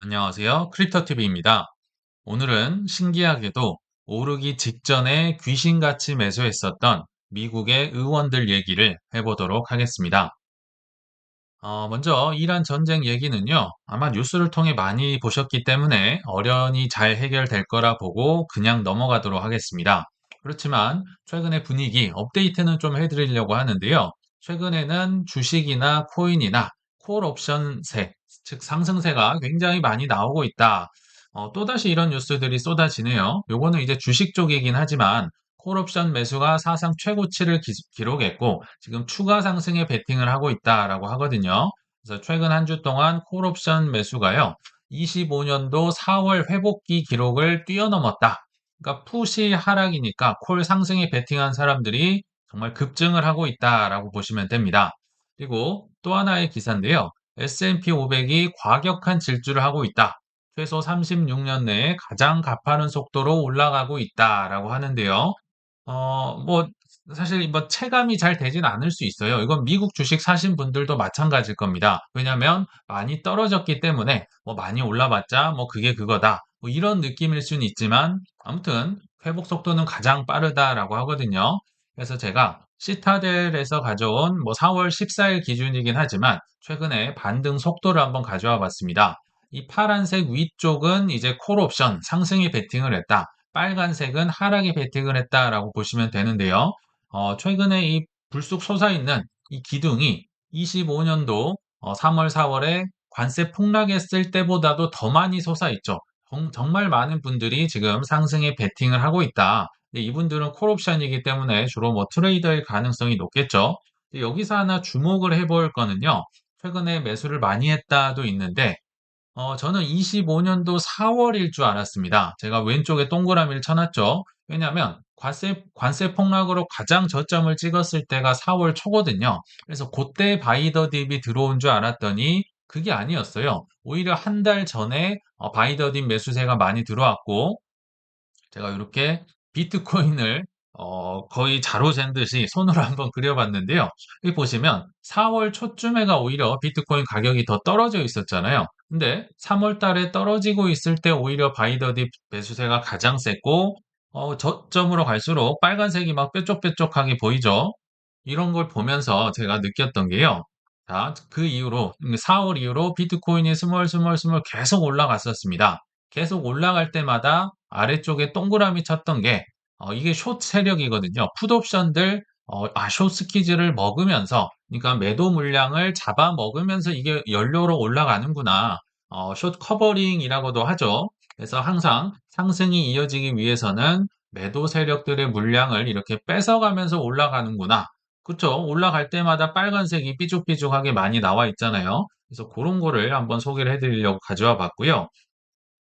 안녕하세요. 크립토TV입니다. 오늘은 신기하게도 오르기 직전에 귀신같이 매수했었던 미국의 의원들 얘기를 해보도록 하겠습니다. 먼저 이란 전쟁 얘기는요, 아마 뉴스를 통해 많이 보셨기 때문에 어련히 잘 해결될 거라 보고 그냥 넘어가도록 하겠습니다. 그렇지만 최근의 분위기 업데이트는 좀 해드리려고 하는데요. 최근에는 주식이나 코인이나 콜 옵션세, 즉 상승세가 굉장히 많이 나오고 있다. 또다시 이런 뉴스들이 쏟아지네요. 요거는 이제 주식 쪽이긴 하지만 콜옵션 매수가 사상 최고치를 기록했고 지금 추가 상승에 베팅을 하고 있다라고 하거든요. 그래서 최근 한 주 동안 콜옵션 매수가요. 25년도 4월 회복기 기록을 뛰어넘었다. 그러니까 푸시 하락이니까 콜 상승에 베팅한 사람들이 정말 급증을 하고 있다라고 보시면 됩니다. 그리고 또 하나의 기사인데요. S&P 500이 과격한 질주를 하고 있다. 최소 36년 내에 가장 가파른 속도로 올라가고 있다라고 하는데요. 뭐 사실 뭐 체감이 잘 되진 않을 수 있어요. 이건 미국 주식 사신 분들도 마찬가지일 겁니다. 왜냐하면 많이 떨어졌기 때문에 뭐 많이 올라봤자 뭐 그게 그거다. 뭐 이런 느낌일 수는 있지만 아무튼 회복 속도는 가장 빠르다라고 하거든요. 그래서 제가 시타델에서 가져온 뭐 4월 14일 기준이긴 하지만 최근에 반등 속도를 한번 가져와 봤습니다. 이 파란색 위쪽은 이제 콜 옵션 상승이 베팅을 했다. 빨간색은 하락에 베팅을 했다라고 보시면 되는데요. 최근에 이 불쑥 솟아있는 이 기둥이 25년도 3월, 4월에 관세 폭락했을 때보다도 더 많이 솟아있죠. 정말 많은 분들이 지금 상승에 베팅을 하고 있다. 근데 이분들은 콜옵션이기 때문에 주로 뭐 트레이더일 가능성이 높겠죠. 근데 여기서 하나 주목을 해볼 거는요. 최근에 매수를 많이 했다도 있는데 저는 25년도 4월일 줄 알았습니다. 제가 왼쪽에 동그라미를 쳐놨죠. 왜냐하면 관세 폭락으로 가장 저점을 찍었을 때가 4월 초거든요. 그래서 그때 바이더 딥이 들어온 줄 알았더니 그게 아니었어요. 오히려 한 달 전에 바이더 딥 매수세가 많이 들어왔고 제가 이렇게 비트코인을 거의 자로 잰 듯이 손으로 한번 그려봤는데요. 여기 보시면 4월 초쯤에가 오히려 비트코인 가격이 더 떨어져 있었잖아요. 근데 3월 달에 떨어지고 있을 때 오히려 바이더딥 매수세가 가장 셌고 저점으로 갈수록 빨간색이 막 뾰족뾰족하게 보이죠. 이런 걸 보면서 제가 느꼈던 게요. 자, 그 이후로 4월 이후로 비트코인이 스멀스멀스멀 계속 올라갔었습니다. 계속 올라갈 때마다 아래쪽에 동그라미 쳤던 게 이게 숏 세력이거든요. 풋옵션들 숏 스퀴즈를 먹으면서 그러니까 매도 물량을 잡아먹으면서 이게 연료로 올라가는구나. 숏 커버링이라고도 하죠. 그래서 항상 상승이 이어지기 위해서는 매도 세력들의 물량을 이렇게 뺏어가면서 올라가는구나. 그쵸? 올라갈 때마다 빨간색이 삐죽삐죽하게 많이 나와 있잖아요. 그래서 그런 거를 한번 소개를 해드리려고 가져와 봤고요.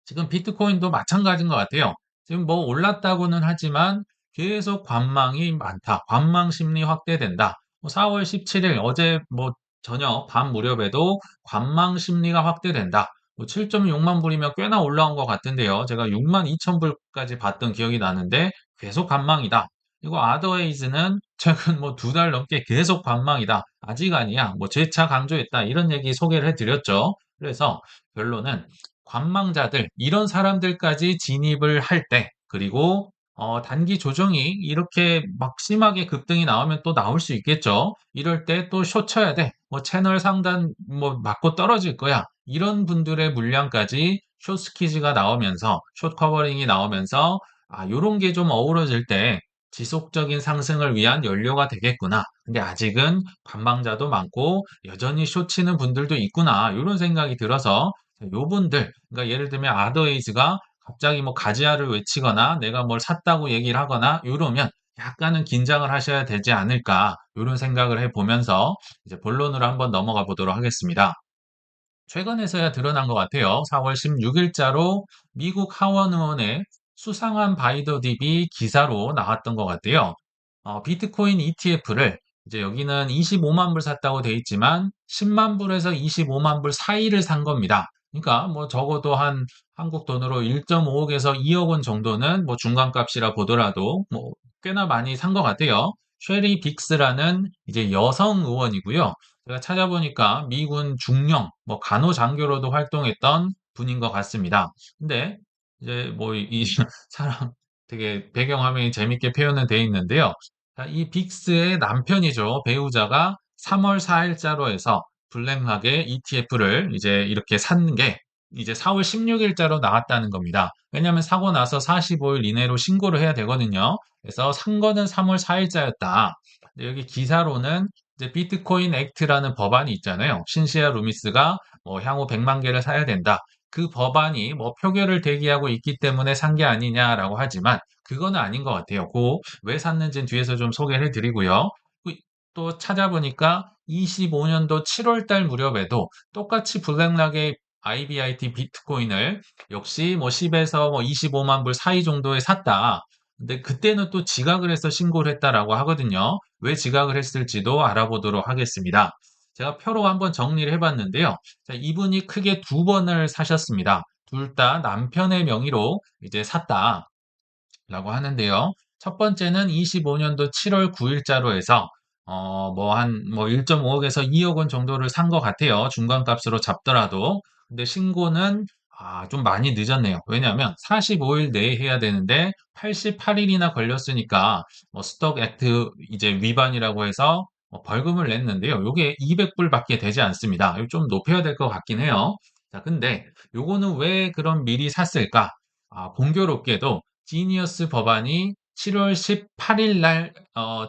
지금 비트코인도 마찬가지인 것 같아요. 지금 뭐 올랐다고는 하지만 계속 관망이 많다. 관망 심리 확대된다. 4월 17일 어제 뭐 저녁 밤 무렵에도 관망 심리가 확대된다. 7.6만 불이면 꽤나 올라온 것 같은데요. 제가 6만 2천 불까지 봤던 기억이 나는데 계속 관망이다. 그리고 아더웨이즈는 최근 뭐 2달 넘게 계속 관망이다. 아직 아니야. 뭐 재차 강조했다. 이런 얘기 소개를 해드렸죠. 그래서 결론은 관망자들, 이런 사람들까지 진입을 할 때, 그리고 단기 조정이 이렇게 막 심하게 급등이 나오면 또 나올 수 있겠죠. 이럴 때 또 숏 쳐야 돼. 뭐 채널 상단 뭐 맞고 떨어질 거야. 이런 분들의 물량까지 숏 스퀴즈가 나오면서, 숏 커버링이 나오면서, 요런 게 좀 어우러질 때 지속적인 상승을 위한 연료가 되겠구나. 근데 아직은 관망자도 많고 여전히 숏 치는 분들도 있구나. 이런 생각이 들어서 요분들, 그러니까 예를 들면 아더에이즈가 갑자기 뭐 가지아를 외치거나 내가 뭘 샀다고 얘기를 하거나 이러면 약간은 긴장을 하셔야 되지 않을까 이런 생각을 해보면서 이제 본론으로 한번 넘어가 보도록 하겠습니다. 최근에서야 드러난 것 같아요. 4월 16일자로 미국 하원 의원의 수상한 바이더 딥이 기사로 나왔던 것 같아요. 비트코인 ETF를 이제 여기는 25만 불 샀다고 돼 있지만 10만 불에서 25만 불 사이를 산 겁니다. 그러니까 뭐 적어도 한 한국 돈으로 1.5억에서 2억 원 정도는 뭐 중간값이라 보더라도 뭐 꽤나 많이 산 것 같아요. 쉐리 빅스라는 이제 여성 의원이고요. 제가 찾아보니까 미군 중령, 뭐 간호장교로도 활동했던 분인 것 같습니다. 근데 이제 뭐 이 사람 되게 배경화면이 재밌게 표현은 돼 있는데요. 자, 이 빅스의 남편이죠. 배우자가 3월 4일자로 해서 블랙락의 ETF를 이제 이렇게 산 게 이제 4월 16일자로 나왔다는 겁니다. 왜냐하면 사고 나서 45일 이내로 신고를 해야 되거든요. 그래서 산 거는 3월 4일자였다. 여기 기사로는 이제 비트코인 액트라는 법안이 있잖아요. 신시아 루미스가 뭐 향후 100만 개를 사야 된다. 그 법안이 뭐 표결을 대기하고 있기 때문에 산 게 아니냐라고 하지만 그거는 아닌 것 같아요. 그 왜 샀는지는 뒤에서 좀 소개를 해드리고요. 또 찾아보니까 25년도 7월 달 무렵에도 똑같이 블랙락의 IBIT 비트코인을 역시 뭐 10에서 뭐 25만 불 사이 정도에 샀다. 근데 그때는 또 지각을 해서 신고를 했다라고 하거든요. 왜 지각을 했을지도 알아보도록 하겠습니다. 제가 표로 한번 정리를 해봤는데요. 자, 이분이 크게 두 번을 사셨습니다. 둘 다 남편의 명의로 이제 샀다라고 하는데요. 첫 번째는 25년도 7월 9일자로 해서 뭐 1.5억에서 2억 원 정도를 산 것 같아요. 중간값으로 잡더라도. 근데 신고는 좀 많이 늦었네요. 왜냐하면 45일 내에 해야 되는데 88일이나 걸렸으니까 뭐 스톡 액트 이제 위반이라고 해서 벌금을 냈는데요. 요게 200불밖에 되지 않습니다. 이거 좀 높여야 될 것 같긴 해요. 자, 근데 요거는 왜 그럼 미리 샀을까? 공교롭게도 지니어스 법안이 7월 18일 날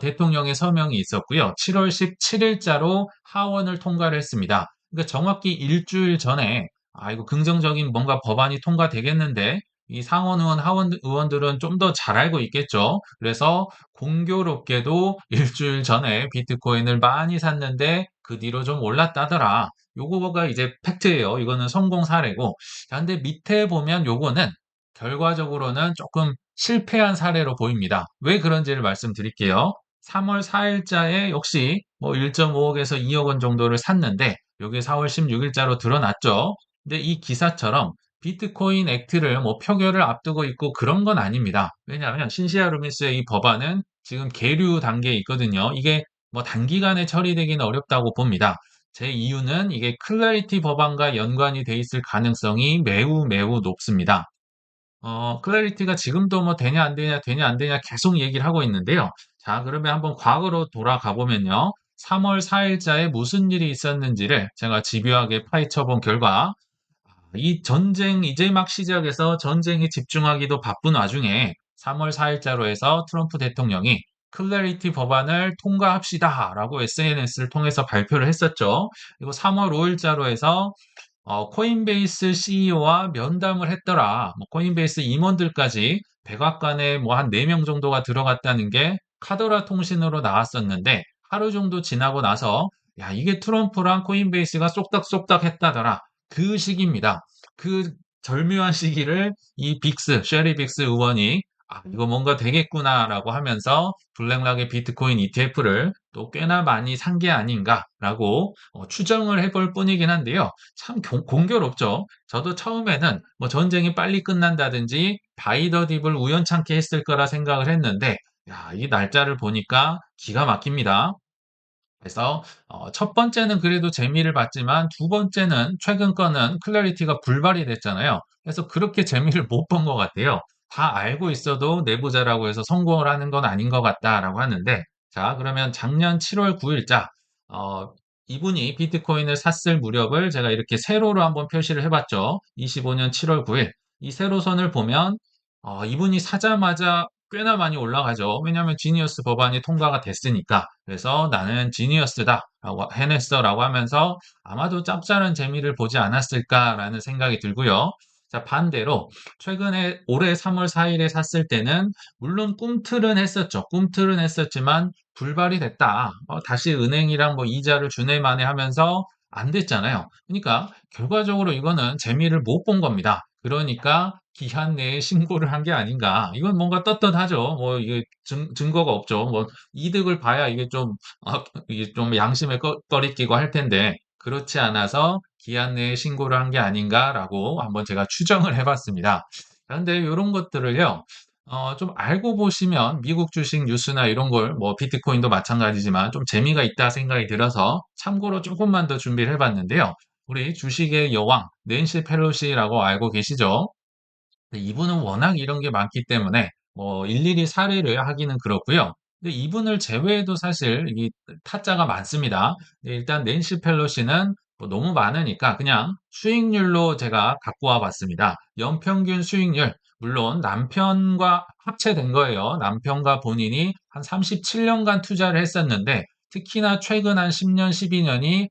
대통령의 서명이 있었고요. 7월 17일자로 하원을 통과를 했습니다. 그러니까 정확히 일주일 전에 이거 긍정적인 뭔가 법안이 통과되겠는데 이 상원 의원, 하원 의원들은 좀 더 잘 알고 있겠죠. 그래서 공교롭게도 일주일 전에 비트코인을 많이 샀는데 그 뒤로 좀 올랐다더라. 요거가 이제 팩트예요. 이거는 성공 사례고. 자, 근데 밑에 보면 요거는 결과적으로는 조금 실패한 사례로 보입니다. 왜 그런지를 말씀드릴게요. 3월 4일자에 역시 뭐 1.5억에서 2억 원 정도를 샀는데 여기 4월 16일자로 드러났죠. 근데 이 기사처럼 비트코인 액트를 뭐 표결을 앞두고 있고 그런 건 아닙니다. 왜냐하면 신시아 루미스의 이 법안은 지금 계류 단계에 있거든요. 이게 뭐 단기간에 처리되기는 어렵다고 봅니다. 제 이유는 이게 클래리티 법안과 연관이 돼 있을 가능성이 매우 매우 높습니다. 클래리티가 지금도 뭐 되냐 안 되냐 되냐 안 되냐 계속 얘기를 하고 있는데요. 자, 그러면 한번 과거로 돌아가 보면요. 3월 4일자에 무슨 일이 있었는지를 제가 집요하게 파헤쳐 본 결과 이 전쟁 이제 막 시작해서 전쟁에 집중하기도 바쁜 와중에 3월 4일자로 해서 트럼프 대통령이 클래리티 법안을 통과합시다라고 SNS를 통해서 발표를 했었죠. 그리고 3월 5일자로 해서 코인베이스 CEO와 면담을 했더라. 뭐 코인베이스 임원들까지 백악관에 뭐 한 4명 정도가 들어갔다는 게 카더라 통신으로 나왔었는데 하루 정도 지나고 나서 야, 이게 트럼프랑 코인베이스가 쏙닥쏙닥 했다더라. 그 시기입니다. 그 절묘한 시기를 이 셰리 빅스 의원이 이거 뭔가 되겠구나라고 하면서 블랙락의 비트코인 ETF를 또 꽤나 많이 산 게 아닌가라고 추정을 해볼 뿐이긴 한데요. 참 공교롭죠. 저도 처음에는 뭐 전쟁이 빨리 끝난다든지 바이더 딥을 우연찮게 했을 거라 생각을 했는데, 야, 이 날짜를 보니까 기가 막힙니다. 그래서 첫 번째는 그래도 재미를 봤지만 두 번째는 최근 거는 클래리티가 불발이 됐잖아요. 그래서 그렇게 재미를 못 본 것 같아요. 다 알고 있어도 내부자라고 해서 성공을 하는 건 아닌 것 같다라고 하는데, 자, 그러면 작년 7월 9일자 이분이 비트코인을 샀을 무렵을 제가 이렇게 세로로 한번 표시를 해봤죠. 25년 7월 9일. 이 세로선을 보면 이분이 사자마자 꽤나 많이 올라가죠. 왜냐하면 지니어스 법안이 통과가 됐으니까. 그래서 나는 지니어스다 라고 해냈어라고 하면서 아마도 짭짤한 재미를 보지 않았을까라는 생각이 들고요. 자, 반대로 최근에 올해 3월 4일에 샀을 때는 물론 꿈틀은 했었죠. 꿈틀은 했었지만 불발이 됐다. 다시 은행이랑 뭐 이자를 주네 마네 하면서 안 됐잖아요. 그러니까 결과적으로 이거는 재미를 못 본 겁니다. 그러니까 기한 내에 신고를 한 게 아닌가. 이건 뭔가 떳떳하죠. 뭐 이게 증거가 없죠. 뭐 이득을 봐야 이게 좀 양심에 꺼리 끼고 할 텐데 그렇지 않아서 기한 내에 신고를 한 게 아닌가라고 한번 제가 추정을 해봤습니다. 그런데 이런 것들을요. 좀 알고 보시면 미국 주식 뉴스나 이런 걸 뭐 비트코인도 마찬가지지만 좀 재미가 있다 생각이 들어서 참고로 조금만 더 준비를 해봤는데요. 우리 주식의 여왕 낸시 펠로시라고 알고 계시죠? 네, 이분은 워낙 이런 게 많기 때문에 뭐 일일이 사례를 하기는 그렇고요. 근데 이분을 제외해도 사실 이 타짜가 많습니다. 네, 일단 낸시 펠로시는 뭐 너무 많으니까 그냥 수익률로 제가 갖고 와 봤습니다. 연평균 수익률, 물론 남편과 합체된 거예요. 남편과 본인이 한 37년간 투자를 했었는데 특히나 최근 한 10년, 12년이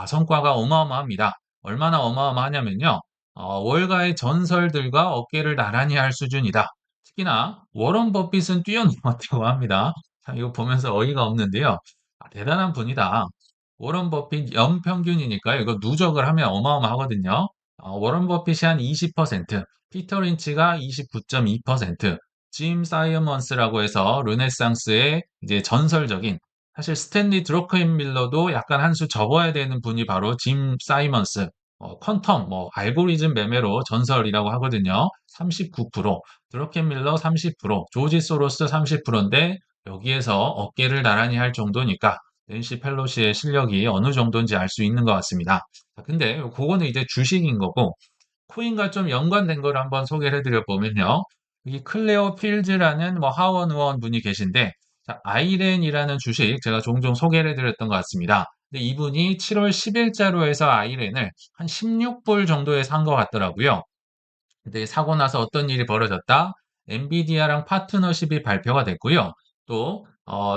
성과가 어마어마합니다. 얼마나 어마어마하냐면요. 월가의 전설들과 어깨를 나란히 할 수준이다. 특히나 워런 버핏은 뛰어넘었다고 합니다. 참 이거 보면서 어이가 없는데요. 대단한 분이다. 워런 버핏 연평균이니까요. 이거 누적을 하면 어마어마하거든요. 워런 버핏이 한 20%, 피터 린치가 29.2%, 짐 사이먼스라고 해서 르네상스의 이제 전설적인 사실 스탠리 드로커임 밀러도 약간 한 수 접어야 되는 분이 바로 짐 사이먼스. 퀀텀, 뭐, 알고리즘 매매로 전설이라고 하거든요. 39%, 드러켄 밀러 30%, 조지 소로스 30%인데, 여기에서 어깨를 나란히 할 정도니까, 낸시 펠로시의 실력이 어느 정도인지 알 수 있는 것 같습니다. 자, 근데, 그거는 이제 주식인 거고, 코인과 좀 연관된 걸 한번 소개를 해드려 보면요. 여기 클레어 필즈라는 뭐 하원 의원 분이 계신데, 자, 아이렌이라는 주식 제가 종종 소개를 해드렸던 것 같습니다. 근데 이분이 7월 10일자로 해서 아이렌을 한 16불 정도에 산 것 같더라고요. 근데 사고 나서 어떤 일이 벌어졌다? 엔비디아랑 파트너십이 발표가 됐고요. 또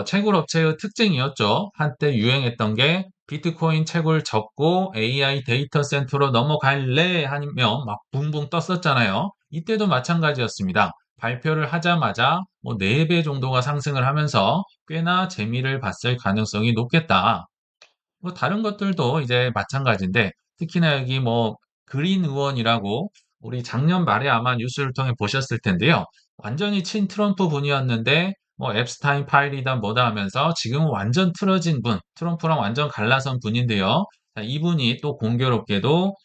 채굴 업체의 특징이었죠. 한때 유행했던 게 비트코인 채굴 접고 AI 데이터 센터로 넘어갈래 하면 막 붕붕 떴었잖아요. 이때도 마찬가지였습니다. 발표를 하자마자 뭐 4배 정도가 상승을 하면서 꽤나 재미를 봤을 가능성이 높겠다. 뭐 다른 것들도 이제 마찬가지인데 특히나 여기 뭐 그린 의원이라고 우리 작년 말에 아마 뉴스를 통해 보셨을 텐데요. 완전히 친 트럼프 분이었는데 뭐 앱스타인 파일이다 뭐다 하면서 지금은 완전 틀어진 분, 트럼프랑 완전 갈라선 분인데요. 자, 이분이 또 공교롭게도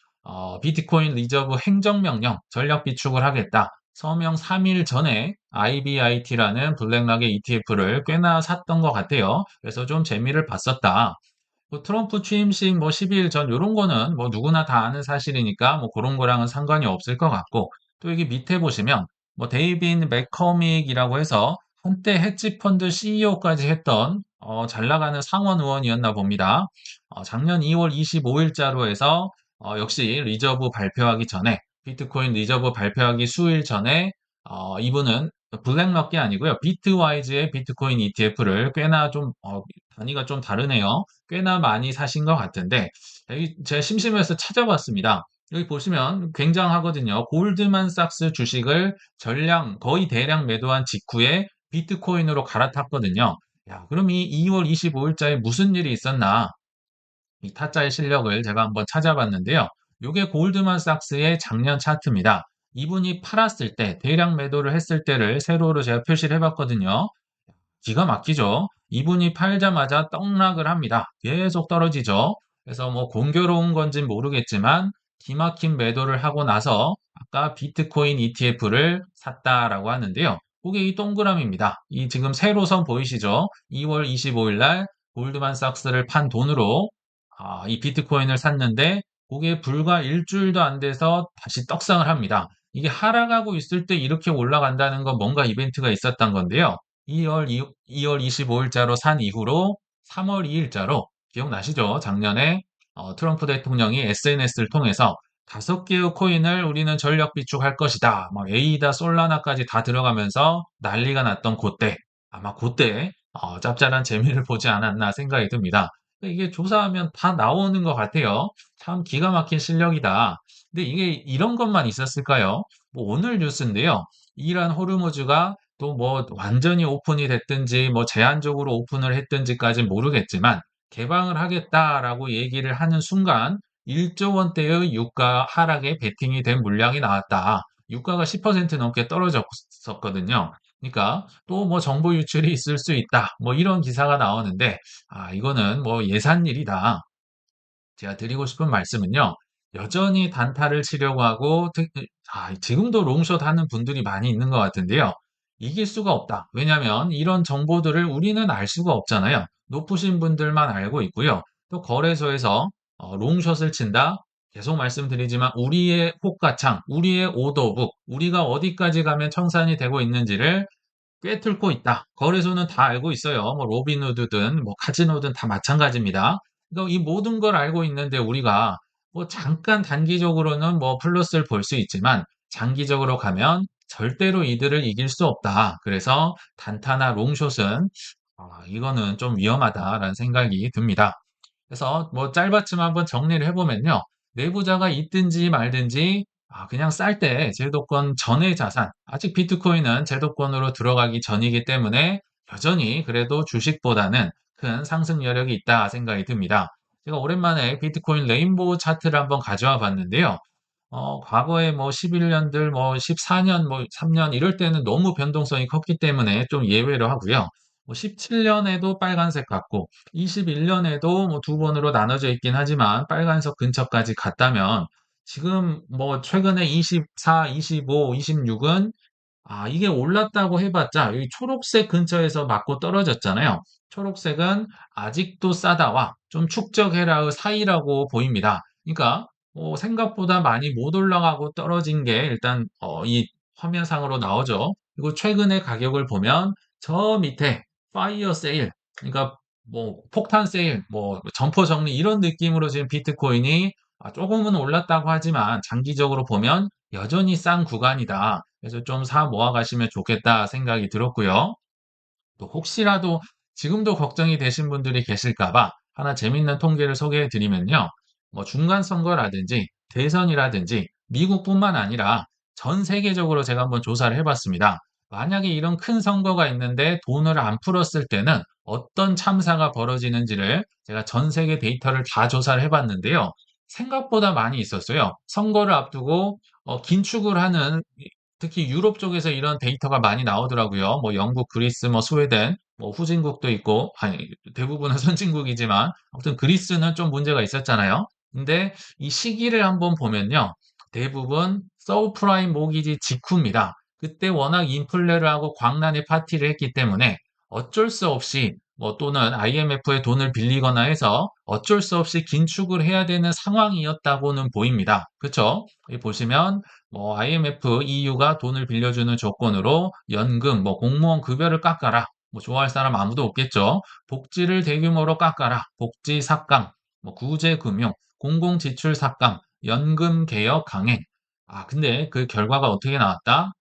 비트코인 리저브 행정명령 전략 비축을 하겠다. 서명 3일 전에 IBIT라는 블랙락의 ETF를 꽤나 샀던 것 같아요. 그래서 좀 재미를 봤었다. 뭐 트럼프 취임식 뭐 12일 전 요런 거는 뭐 누구나 다 아는 사실이니까 뭐 그런 거랑은 상관이 없을 것 같고 또 여기 밑에 보시면 뭐 데이빈 맥커믹이라고 해서 한때 헤지 펀드 CEO까지 했던 잘 나가는 상원 의원이었나 봅니다. 작년 2월 25일자로 해서 역시 리저브 발표하기 전에 비트코인 리저브 발표하기 수일 전에 이분은 블랙럭이 아니고요. 비트와이즈의 비트코인 ETF를 꽤나 좀 단위가 좀 다르네요. 꽤나 많이 사신 것 같은데 여기 제가 심심해서 찾아봤습니다. 여기 보시면 굉장하거든요. 골드만삭스 주식을 전량 거의 대량 매도한 직후에 비트코인으로 갈아탔거든요. 야, 그럼 이 2월 25일자에 무슨 일이 있었나? 이 타짜의 실력을 제가 한번 찾아봤는데요. 이게 골드만삭스의 작년 차트입니다. 이분이 팔았을 때, 대량 매도를 했을 때를 세로로 제가 표시를 해봤거든요. 기가 막히죠. 이분이 팔자마자 떡락을 합니다. 계속 떨어지죠. 그래서 뭐 공교로운 건진 모르겠지만 기막힌 매도를 하고 나서 아까 비트코인 ETF를 샀다라고 하는데요. 그게 이 동그라미입니다. 이 지금 세로선 보이시죠? 2월 25일 날 골드만삭스를 판 돈으로 이 비트코인을 샀는데 그게 불과 일주일도 안 돼서 다시 떡상을 합니다. 이게 하락하고 있을 때 이렇게 올라간다는 건 뭔가 이벤트가 있었던 건데요. 2월 25일자로 산 이후로 3월 2일자로 기억나시죠? 작년에 트럼프 대통령이 SNS를 통해서 5개의 코인을 우리는 전력 비축할 것이다. 막 에이다, 솔라나까지 다 들어가면서 난리가 났던 그때 아마 그때 짭짤한 재미를 보지 않았나 생각이 듭니다. 이게 조사하면 다 나오는 것 같아요. 참 기가 막힌 실력이다. 근데 이게 이런 것만 있었을까요? 뭐 오늘 뉴스인데요. 이란 호르무즈가 또 뭐 완전히 오픈이 됐든지 뭐 제한적으로 오픈을 했든지까지는 모르겠지만 개방을 하겠다라고 얘기를 하는 순간 1조 원대의 유가 하락에 베팅이 된 물량이 나왔다. 유가가 10% 넘게 떨어졌었거든요. 그러니까 또 뭐 정보 유출이 있을 수 있다. 뭐 이런 기사가 나오는데 이거는 뭐 예산일이다. 제가 드리고 싶은 말씀은요. 여전히 단타를 치려고 하고 지금도 롱숏 하는 분들이 많이 있는 것 같은데요. 이길 수가 없다. 왜냐하면 이런 정보들을 우리는 알 수가 없잖아요. 높으신 분들만 알고 있고요. 또 거래소에서 롱숏을 친다. 계속 말씀드리지만 우리의 호가창, 우리의 오더북, 우리가 어디까지 가면 청산이 되고 있는지를 꿰뚫고 있다. 거래소는 다 알고 있어요. 뭐 로빈후드든 뭐 카지노든 다 마찬가지입니다. 그러니까 이 모든 걸 알고 있는데 우리가 뭐 잠깐 단기적으로는 뭐 플러스를 볼 수 있지만 장기적으로 가면 절대로 이들을 이길 수 없다. 그래서 단타나 롱숏은 이거는 좀 위험하다라는 생각이 듭니다. 그래서 뭐 짤바쯤 한번 정리를 해보면요. 내부자가 있든지 말든지 그냥 쌀 때 제도권 전의 자산, 아직 비트코인은 제도권으로 들어가기 전이기 때문에 여전히 그래도 주식보다는 큰 상승 여력이 있다 생각이 듭니다. 제가 오랜만에 비트코인 레인보우 차트를 한번 가져와 봤는데요. 과거에 뭐 11년들, 뭐 14년, 뭐 3년 이럴 때는 너무 변동성이 컸기 때문에 좀 예외로 하고요. 뭐 17년에도 빨간색 같고 21년에도 뭐 두 번으로 나눠져 있긴 하지만 빨간색 근처까지 갔다면 지금 뭐 최근에 24, 25, 26은 이게 올랐다고 해봤자 이 초록색 근처에서 맞고 떨어졌잖아요. 초록색은 아직도 싸다와 좀 축적해라의 사이라고 보입니다. 그러니까 생각보다 많이 못 올라가고 떨어진 게 일단 이 화면상으로 나오죠. 그리고 최근의 가격을 보면 저 밑에 파이어 세일, 그러니까 뭐 폭탄 세일, 뭐 점포 정리 이런 느낌으로 지금 비트코인이 조금은 올랐다고 하지만 장기적으로 보면 여전히 싼 구간이다. 그래서 좀 사 모아 가시면 좋겠다 생각이 들었고요. 또 혹시라도 지금도 걱정이 되신 분들이 계실까 봐 하나 재밌는 통계를 소개해 드리면요. 뭐 중간 선거라든지 대선이라든지 미국뿐만 아니라 전 세계적으로 제가 한번 조사를 해 봤습니다. 만약에 이런 큰 선거가 있는데 돈을 안 풀었을 때는 어떤 참사가 벌어지는지를 제가 전 세계 데이터를 다 조사를 해 봤는데요. 생각보다 많이 있었어요. 선거를 앞두고 긴축을 하는 특히 유럽 쪽에서 이런 데이터가 많이 나오더라고요. 뭐 영국, 그리스, 뭐 스웨덴, 뭐 후진국도 있고, 아니, 대부분은 선진국이지만, 아무튼 그리스는 좀 문제가 있었잖아요. 근데 이 시기를 한번 보면요. 대부분 서브프라임 모기지 직후입니다. 그때 워낙 인플레를 하고 광란의 파티를 했기 때문에 어쩔 수 없이 뭐 또는 IMF에 돈을 빌리거나 해서 어쩔 수 없이 긴축을 해야 되는 상황이었다고는 보입니다. 그렇죠? 여기 보시면 뭐 IMF, EU가 돈을 빌려주는 조건으로 연금, 뭐 공무원 급여를 깎아라. 뭐 좋아할 사람 아무도 없겠죠. 복지를 대규모로 깎아라. 복지 삭감, 뭐 구제 금융, 공공 지출 삭감, 연금 개혁 강행. 근데 그 결과가 어떻게 나왔다?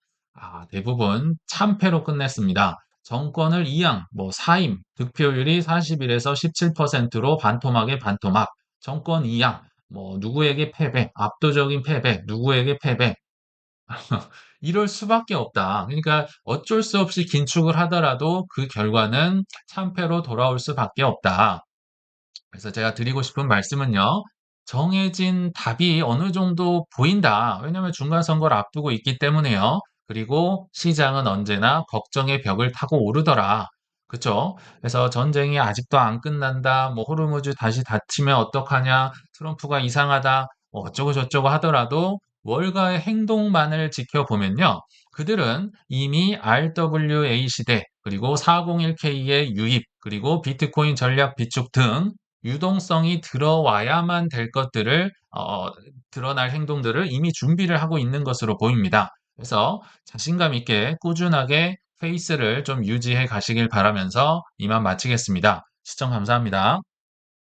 대부분 참패로 끝냈습니다. 정권을 이양, 뭐 사임, 득표율이 41에서 17%로 반토막에 반토막. 정권 이양, 뭐 누구에게 패배, 압도적인 패배, 누구에게 패배. 이럴 수밖에 없다. 그러니까 어쩔 수 없이 긴축을 하더라도 그 결과는 참패로 돌아올 수밖에 없다. 그래서 제가 드리고 싶은 말씀은요. 정해진 답이 어느 정도 보인다. 왜냐하면 중간 선거를 앞두고 있기 때문에요. 그리고 시장은 언제나 걱정의 벽을 타고 오르더라. 그쵸? 그래서 전쟁이 아직도 안 끝난다. 뭐 호르무즈 다시 닫히면 어떡하냐. 트럼프가 이상하다. 뭐 어쩌고 저쩌고 하더라도 월가의 행동만을 지켜보면요. 그들은 이미 RWA 시대, 그리고 401k의 유입, 그리고 비트코인 전략 비축 등 유동성이 들어와야만 될 것들을 드러날 행동들을 이미 준비를 하고 있는 것으로 보입니다. 그래서 자신감 있게 꾸준하게 페이스를 좀 유지해 가시길 바라면서 이만 마치겠습니다. 시청 감사합니다.